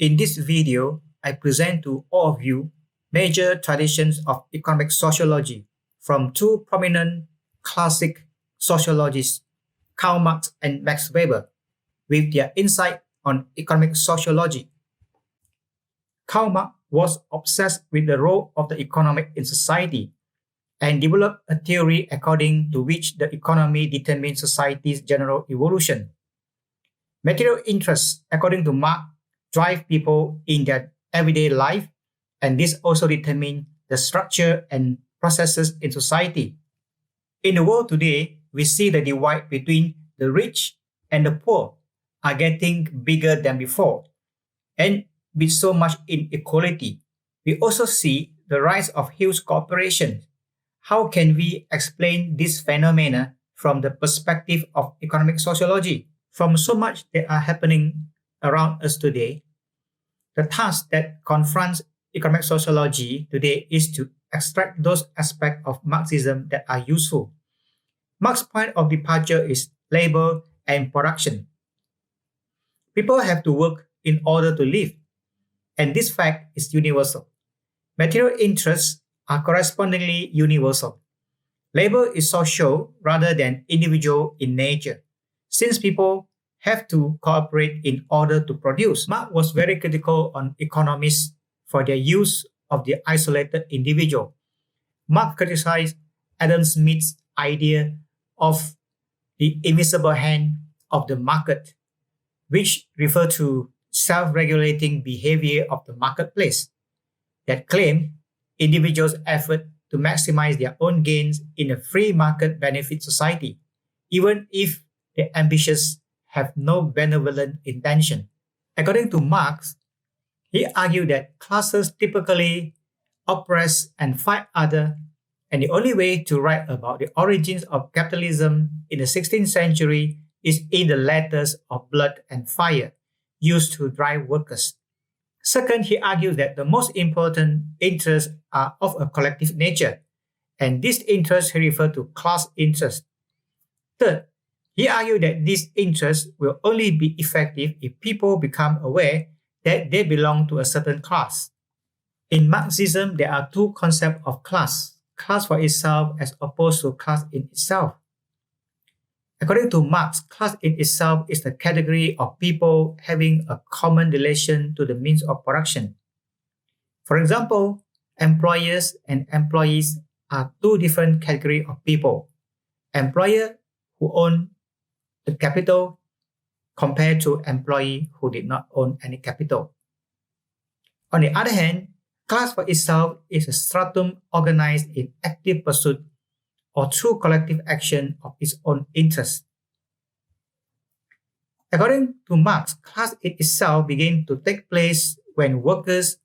In this video, I present to all of you major traditions of economic sociology from two prominent classic sociologists, Karl Marx and Max Weber, with their insight on economic sociology. Karl Marx was obsessed with the role of the economy in society and developed a theory according to which the economy determines society's general evolution. Material interests, according to Marx, drive people in their everyday life, and this also determines the structure and processes in society. In the world today, we see the divide between the rich and the poor are getting bigger than before. And with so much inequality, we also see the rise of huge corporations. How can we explain this phenomena from the perspective of economic sociology? From so much that are happening around us today, the task that confronts economic sociology today is to extract those aspects of Marxism that are useful. Marx's point of departure is labor and production. People have to work in order to live, and this fact is universal. Material interests are correspondingly universal. Labor is social rather than individual in nature, since people have to cooperate in order to produce. Marx was very critical on economists for their use of the isolated individual. Marx criticized Adam Smith's idea of the invisible hand of the market, which refer to self-regulating behavior of the marketplace that claim individuals' effort to maximize their own gains in a free market benefit society, even if the ambitious have no benevolent intention. According to Marx, he argued that classes typically oppress and fight others, and the only way to write about the origins of capitalism in the 16th century is in the letters of blood and fire used to drive workers. Second, he argues that the most important interests are of a collective nature, and these interests he referred to class interests. Third, he argued that these interests will only be effective if people become aware that they belong to a certain class. In Marxism, there are two concepts of class for itself as opposed to class in itself. According to Marx, class in itself is the category of people having a common relation to the means of production. For example, employers and employees are two different categories of people. Employer who own the capital compared to employee who did not own any capital. On the other hand, class for itself is a stratum organized in active pursuit or through collective action of its own interests. According to Marx, class in itself began to take place when workers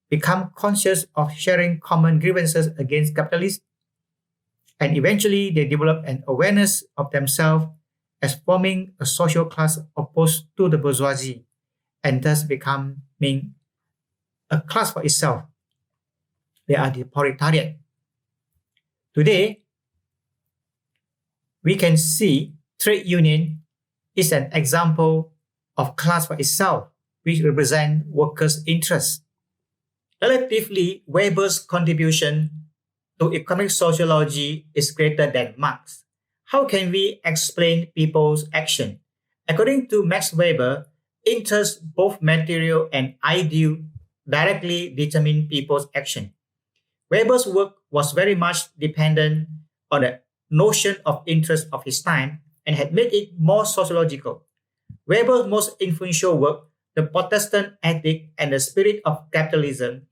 become conscious of sharing common grievances against capitalists, and eventually they develop an awareness of themselves as forming a social class opposed to the bourgeoisie, and thus becoming a class for itself. They are the proletariat. Today, we can see trade union is an example of class for itself, which represents workers' interests. Relatively, Weber's contribution to economic sociology is greater than Marx. How can we explain people's action? According to Max Weber, interests, both material and ideal, directly determine people's action. Weber's work was very much dependent on the notion of interest of his time and had made it more sociological. Weber's most influential work, The Protestant Ethic and the Spirit of Capitalism,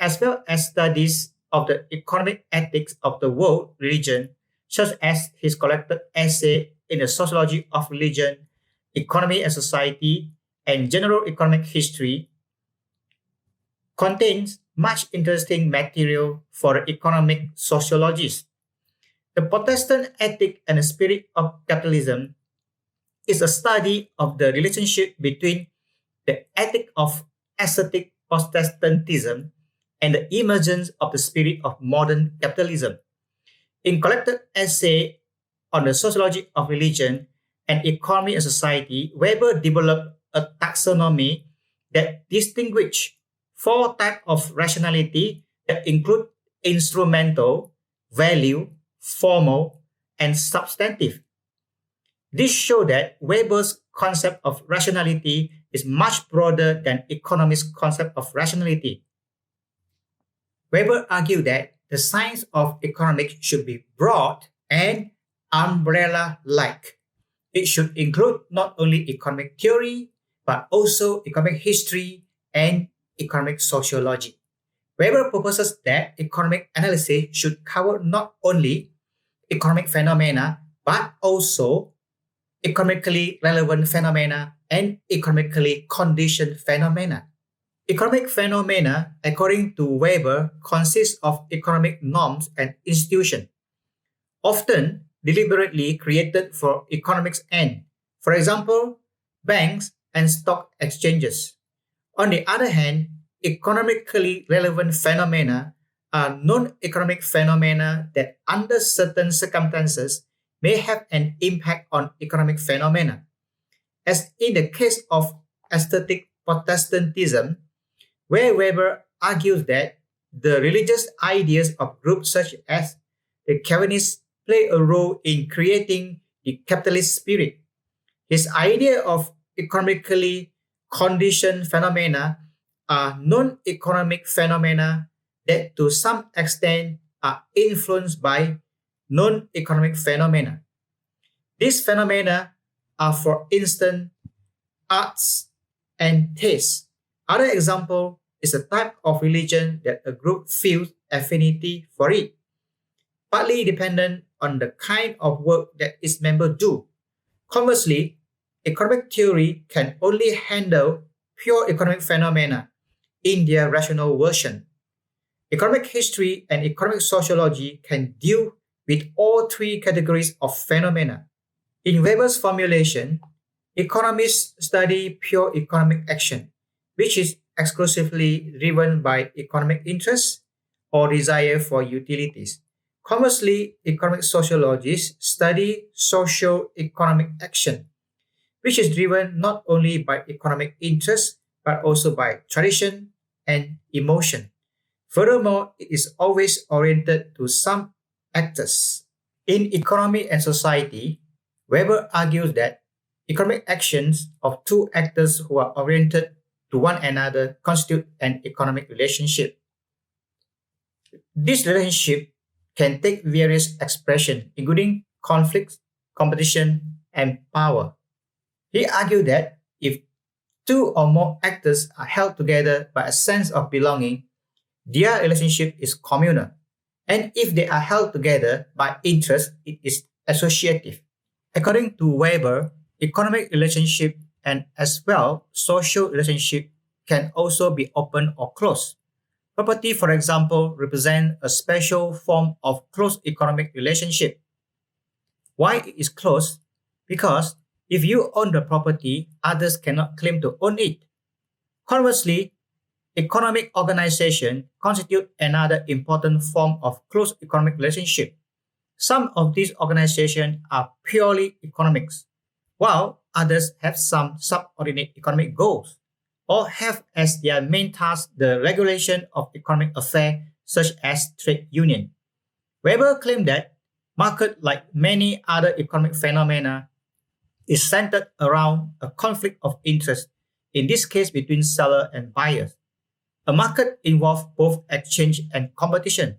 as well as studies of the economic ethics of the world religion, such as his collected essay in the sociology of religion, economy and society, and general economic history, contains much interesting material for the economic sociologists. The Protestant Ethic and the Spirit of Capitalism is a study of the relationship between the ethic of ascetic Protestantism and the emergence of the spirit of modern capitalism. In collected essay on the sociology of religion and economy and society, Weber developed a taxonomy that distinguish four types of rationality that include instrumental, value, formal, and substantive. This shows that Weber's concept of rationality is much broader than economists' concept of rationality. Weber argued that the science of economics should be broad and umbrella-like. It should include not only economic theory, but also economic history and economic sociology. Weber proposes that economic analysis should cover not only economic phenomena, but also economically relevant phenomena and economically conditioned phenomena. Economic phenomena, according to Weber, consist of economic norms and institutions, often deliberately created for economics end, for example, banks and stock exchanges. On the other hand, economically relevant phenomena are non-economic phenomena that under certain circumstances may have an impact on economic phenomena. As in the case of aesthetic Protestantism, where Weber argues that the religious ideas of groups such as the Calvinists play a role in creating the capitalist spirit. His idea of economically conditioned phenomena are non-economic phenomena that to some extent are influenced by non-economic phenomena. These phenomena are, for instance, arts and taste. Other example is a type of religion that a group feels affinity for it, partly dependent on the kind of work that its members do. Conversely, economic theory can only handle pure economic phenomena in their rational version. Economic history and economic sociology can deal with all three categories of phenomena. In Weber's formulation, economists study pure economic action, which is exclusively driven by economic interest or desire for utilities. Conversely, economic sociologists study socio-economic action, which is driven not only by economic interest but also by tradition and emotion. Furthermore, it is always oriented to some actors. In economy and society, Weber argues that economic actions of two actors who are oriented to one another constitute an economic relationship. This relationship can take various expressions, including conflicts, competition, and power. He argued that if two or more actors are held together by a sense of belonging, their relationship is communal. And if they are held together by interest, it is associative. According to Weber, economic relationship and as well social relationship can also be open or closed. Property, for example, represents a special form of closed economic relationship. Why it is closed? Because if you own the property, others cannot claim to own it. Conversely, economic organization constitute another important form of closed economic relationship. Some of these organizations are purely economics, while others have some subordinate economic goals, or have as their main task the regulation of economic affairs such as trade union. Weber claimed that market, like many other economic phenomena, is centered around a conflict of interest, in this case between seller and buyers. A market involves both exchange and competition.